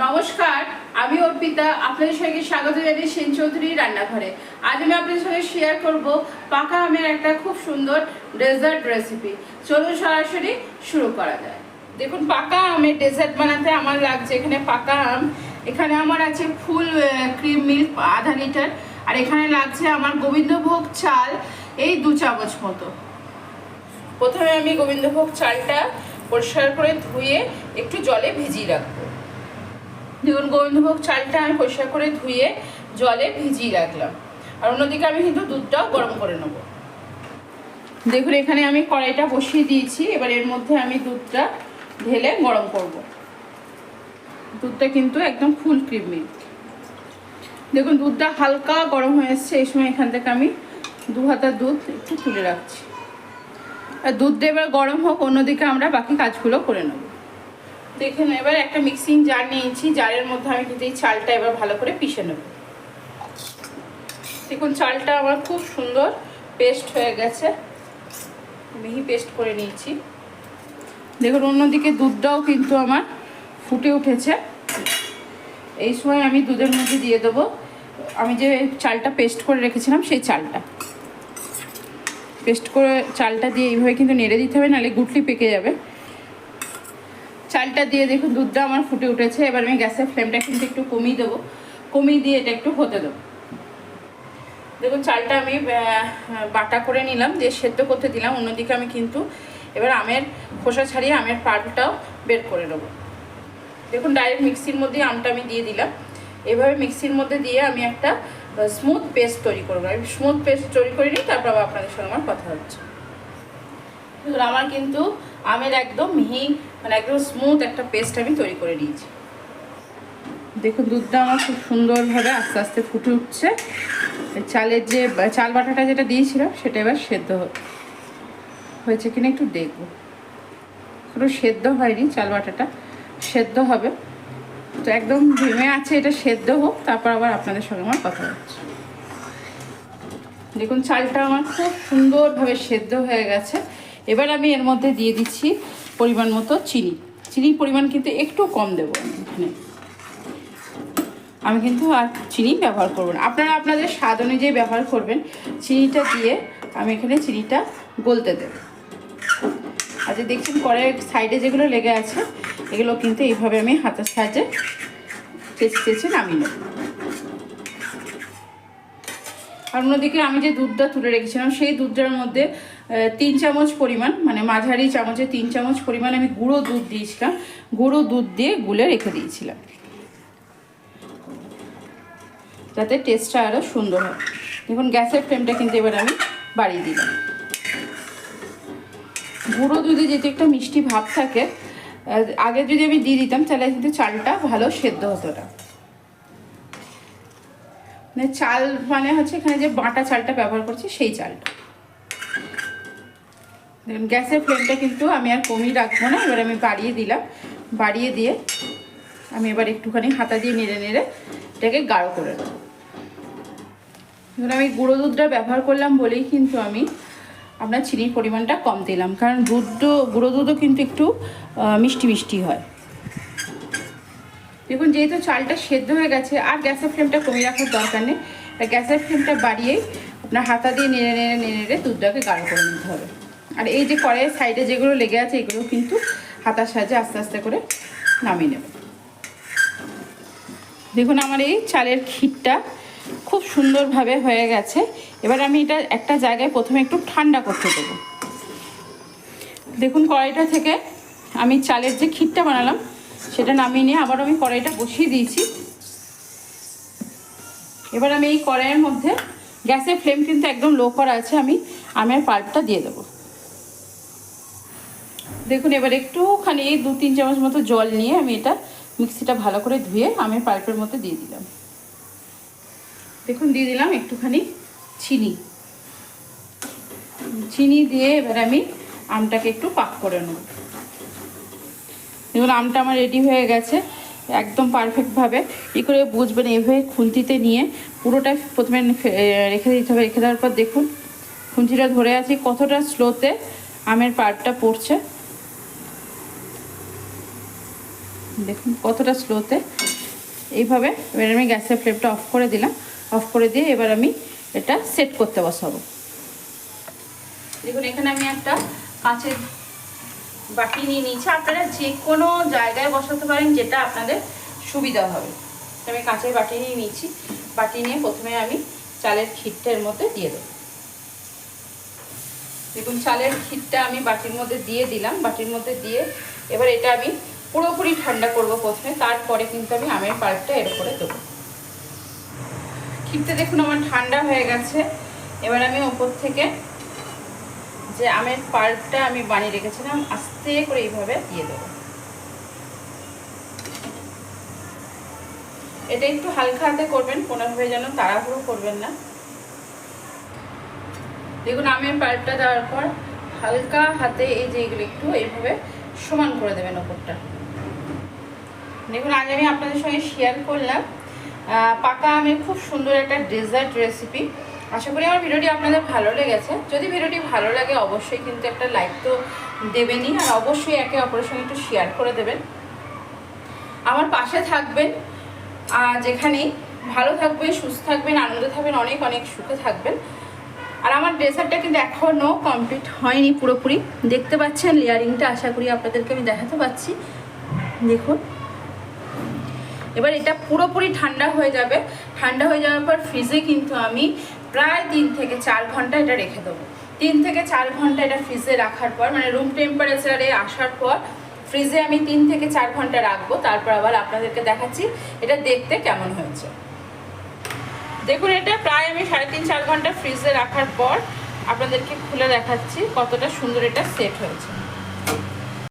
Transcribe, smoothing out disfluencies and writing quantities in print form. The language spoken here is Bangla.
নমস্কার, আমি অর্পিতা। আপনাদের সঙ্গে স্বাগত জানাই সেন চৌধুরীর রান্নাঘরে। আজ আমি আপনাদের সঙ্গে শেয়ার করব পাকা আমের একটা খুব সুন্দর ডেজার্ট রেসিপি। চলুন সরাসরি শুরু করা যায়। দেখুন, পাকা আমের ডেজার্ট বানাতে আমার লাগছে এখানে পাকা আম। এখানে আমার আছে ফুল ক্রিম মিল্ক আধা লিটার, আর এখানে লাগছে আমার গোবিন্দভোগ চাল এই 2 চামচ মতো। প্রথমে আমি গোবিন্দভোগ চালটা পরিষ্কার করে ধুয়ে একটু জলে ভিজিয়ে রাখবো। দেখুন, গোবিন্দভোগ চালটা আমি পরিষ্কার করে ধুয়ে জলে ভিজিয়ে রাখলাম। আর অন্যদিকে আমি কিন্তু দুধটাও গরম করে নেব। দেখুন, এখানে আমি কড়াইটা বসিয়ে দিয়েছি। এবার এর মধ্যে আমি দুধটা ঢেলে গরম করব। দুধটা কিন্তু একদম ফুল ক্রিম মিল্ক। দেখুন, দুধটা হালকা গরম হয়ে এসছে। এই সময় এখান থেকে আমি 2 হাতা দুধ একটু তুলে রাখছি। আর দুধটা এবার গরম হোক, অন্যদিকে আমরা বাকি কাজগুলো করে নেব। দেখুন, এবার একটা মিক্সিং জার নিয়েছি। জারের মধ্যে আমি কিন্তু এই চালটা এবার ভালো করে পিষে নেব। দেখুন, চালটা আমার খুব সুন্দর পেস্ট হয়ে গেছে, মিহি পেস্ট করে নিয়েছি। দেখুন, অন্যদিকে দুধটাও কিন্তু আমার ফুটে উঠেছে। এই সময় আমি দুধের মধ্যে দিয়ে দেবো আমি যে চালটা পেস্ট করে রেখেছিলাম সেই চালটা। পেস্ট করে চালটা দিয়ে এইভাবে কিন্তু নেড়ে দিতে হবে, নাহলে গুটলি পেকে যাবে। চালটা দিয়ে দেখুন দুধটা আমার ফুটে উঠেছে। এবার আমি গ্যাসের ফ্লেমটা কিন্তু একটু কমিয়ে দেবো, কমিয়ে দিয়ে এটা একটু হতে দেবো। দেখুন, চালটা আমি বাটা করে নিলাম, দিয়ে সেদ্ধ করতে দিলাম। অন্যদিকে আমি কিন্তু এবার আমের খোসা ছাড়িয়ে আমের পাল্পটাও বের করে নেবো। দেখুন, ডাইরেক্ট মিক্সির মধ্যে আমটা আমি দিয়ে দিলাম। এভাবে মিক্সির মধ্যে দিয়ে আমি একটা স্মুথ পেস্ট তৈরি করবো। আমি স্মুথ পেস্ট তৈরি করে নিই, তারপর আবার আপনাদের সঙ্গে আমার কথা হচ্ছে। আমার কিন্তু আমের একদম মিহি মানে একদম স্মুথ একটা পেস্ট আমি তৈরি করে নিয়েছি। দেখুন, দুধটা আমার খুব সুন্দরভাবে আস্তে আস্তে ফুটে উঠছে। চালের যে চাল বাটাটা যেটা দিয়েছিলাম সেটা এবার সেদ্ধ হয়েছে কিনা একটু দেখবো। পুরো সেদ্ধ হয়নি, চাল বাটাটা সেদ্ধ হবে। তো একদম ভেমে আছে, এটা সেদ্ধ হোক, তারপর আবার আপনাদের সঙ্গে আমার কথা হচ্ছে। দেখুন, চালটা আমার খুব সুন্দরভাবে সেদ্ধ হয়ে গেছে। এবার আমি এর মধ্যে দিয়ে দিচ্ছি পরিমাণ মতো চিনি। চিনির পরিমাণ কিন্তু একটু কম দেবো এখানে। আমি কিন্তু আর চিনি ব্যবহার করব না, আপনারা আপনাদের স্বাদ অনুযায়ী ব্যবহার করবেন। চিনিটা দিয়ে আমি এখানে চিনিটা গলতে দেব। আর যে দেখছেন কড়াইয়ের সাইডে যেগুলো লেগে আছে, এগুলো কিন্তু এইভাবে আমি হাতের সাহায্যে চেঁচে চেঁচে নামিয়ে নেব। আর অন্যদিকে আমি যে দুধটা তুলে রেখেছিলাম সেই দুধটার মধ্যে 3 চামচ পরিমাণ, মানে মাঝারি চামচে 3 চামচ পরিমাণ আমি গুঁড়ো দুধ দিয়েছিলাম। গুঁড়ো দুধ দিয়ে গুলে রেখে দিয়েছিলাম, যাতে টেস্টটা আরও সুন্দর হয়। দেখুন, গ্যাসের ফ্লেমটা কিন্তু এবার আমি বাড়িয়ে দিলাম। গুঁড়ো দুধে যেহেতু একটা মিষ্টি ভাব থাকে, আগে যদি আমি দিয়ে দিতাম তাহলে কিন্তু চালটা ভালো সেদ্ধ হতো না। মানে চাল মানে হচ্ছে এখানে যে বাটা চালটা ব্যবহার করছি সেই চালটা। দেখুন, গ্যাসের ফ্লেমটা কিন্তু আমি আর কমিয়ে রাখবো না, এবার আমি বাড়িয়ে দিলাম। বাড়িয়ে দিয়ে আমি এবার একটুখানি হাতা দিয়ে নেড়ে নেড়ে এটাকে গাঢ় করে নেব। এবার আমি গুঁড়ো দুধটা ব্যবহার করলাম বলেই কিন্তু আমি আপনার চিনির পরিমাণটা কম দিলাম, কারণ গুঁড়ো দুধও কিন্তু একটু মিষ্টি মিষ্টি হয়। দেখুন, যেহেতু চালটা সেদ্ধ হয়ে গেছে, আর গ্যাসের ফ্লেমটা কমিয়ে রাখার দরকার নেই। গ্যাসের ফ্লেমটা বাড়িয়েই আপনার হাতা দিয়ে নেড়ে নেড়ে নেড়ে নেড়ে দুধটাকে গাঢ় করে নিতে হবে। আর এই যে কড়াইয়ের সাইডে যেগুলো লেগে আছে, এগুলো কিন্তু হাতার সাহায্যে আস্তে আস্তে করে নামিয়ে নেব। দেখুন, আমার এই চালের ক্ষীরটা খুব সুন্দরভাবে হয়ে গেছে। এবার আমি এটা একটা জায়গায় প্রথমে একটু ঠান্ডা করতে দেবো। দেখুন, কড়াইটা থেকে আমি চালের যে ক্ষীরটা বানালাম সেটা নামিয়ে নিয়ে আবার আমি কড়াইটা বসিয়ে দিয়েছি। এবার আমি এই কড়াইয়ের মধ্যে, গ্যাসের ফ্লেম কিন্তু একদম লো করা আছে, আমি আমের পাল্পটা দিয়ে দেবো। দেখুন, এবার একটুখানি 2-3 চামচ মতো জল নিয়ে আমি এটা মিক্সিটা ভালো করে ধুয়ে আমের পাল্পের মধ্যে দিয়ে দিলাম। দেখুন, দিয়ে দিলাম একটুখানি চিনি দিয়ে এবার আমি আমটাকে একটু পাক করে নেব। দেখুন, আমটা আমার রেডি হয়ে গেছে একদম পারফেক্টভাবে। কী করে বুঝবেন, এইভাবে খুন্তিতে নিয়ে পুরোটা প্রথমে রেখে দিতে হবে। রেখে দেওয়ার পর দেখুন খুন্তিটা ধরে আছি, কতটা স্লোতে আমের পাল্পটা পড়ছে। দেখুন কতটা স্লোতে, এইভাবে। এবার আমি গ্যাসের ফ্লেমটা অফ করে দিলাম। অফ করে দিয়ে এবার আমি এটা সেট করতে বসাবো। দেখুন এখানে আমি একটা কাঁচের বাটি নিয়ে নিয়েছি। আপনারা যে কোনো জায়গায় বসাতে পারেন, যেটা আপনাদের সুবিধা হবে। আমি কাঁচের বাটি নিয়ে নিয়েছি। বাটি নিয়ে প্রথমে আমি চালের ক্ষীরটা এর মধ্যে দিয়ে দেবো। দেখুন চালের ক্ষীরটা আমি বাটির মধ্যে দিয়ে দিলাম। বাটির মধ্যে দিয়ে এবার এটা আমি পুরোপুরি ঠান্ডা করব প্রথমে, তারপরে কিন্তু আমি আমের পাল্পটা এর উপরে দেবো। ক্ষীরটা দেখুন আমার ঠান্ডা হয়ে গেছে। এবার আমি ওপর থেকে যে আমের পাল্পটা আমি বানিয়ে রেখেছিলাম আস্তে করে এইভাবে দিয়ে দেবো। এটা একটু হালকা হাতে করবেন, কোনোভাবে যেন তাড়াহুড়ো করবেন না। দেখুন আমের পাল্পটা দেওয়ার পর হালকা হাতে এই যে এগুলো একটু এইভাবে সমান করে দেবেন ওপরটা। দেখুন আজ আমি আপনাদের সঙ্গে শেয়ার করলাম পাকা আমের খুব সুন্দর একটা ডেজার্ট রেসিপি। আশা করি আমার ভিডিওটি আপনাদের ভালো লেগেছে। যদি ভিডিওটি ভালো লাগে অবশ্যই কিন্তু একটা লাইক তো দেবেনই, আর অবশ্যই একে অপরের সঙ্গে একটু শেয়ার করে দেবেন। আমার পাশে থাকবেন, যেখানেই ভালো থাকবেন, সুস্থ থাকবেন, আনন্দে থাকবেন, অনেক অনেক সুখে থাকবেন। আর আমার ড্রেসারটা কিন্তু এখনও কমপ্লিট হয়নি পুরোপুরি। দেখতে পাচ্ছেন লেয়ারিংটা, আশা করি আপনাদেরকে আমি দেখাতে পাচ্ছি। দেখুন এবার এটা পুরোপুরি ঠান্ডা হয়ে যাবে। ঠান্ডা হয়ে যাওয়ার পর ফ্রিজে কিন্তু আমি প্রায় 3 থেকে 4 ঘন্টা এটা রেখে দেবো। 3 থেকে 4 ঘন্টা এটা ফ্রিজে রাখার পর, মানে রুম টেম্পারেচারে আসার পর ফ্রিজে আমি 3 থেকে 4 ঘন্টা রাখবো। তারপর আবার আপনাদেরকে দেখাচ্ছি এটা দেখতে কেমন হয়েছে। দেখুন এটা প্রায় আমি 3.5-4 ঘন্টা ফ্রিজে রাখার পর আপনাদেরকে খুলে দেখাচ্ছি কতটা সুন্দর এটা সেট হয়েছে।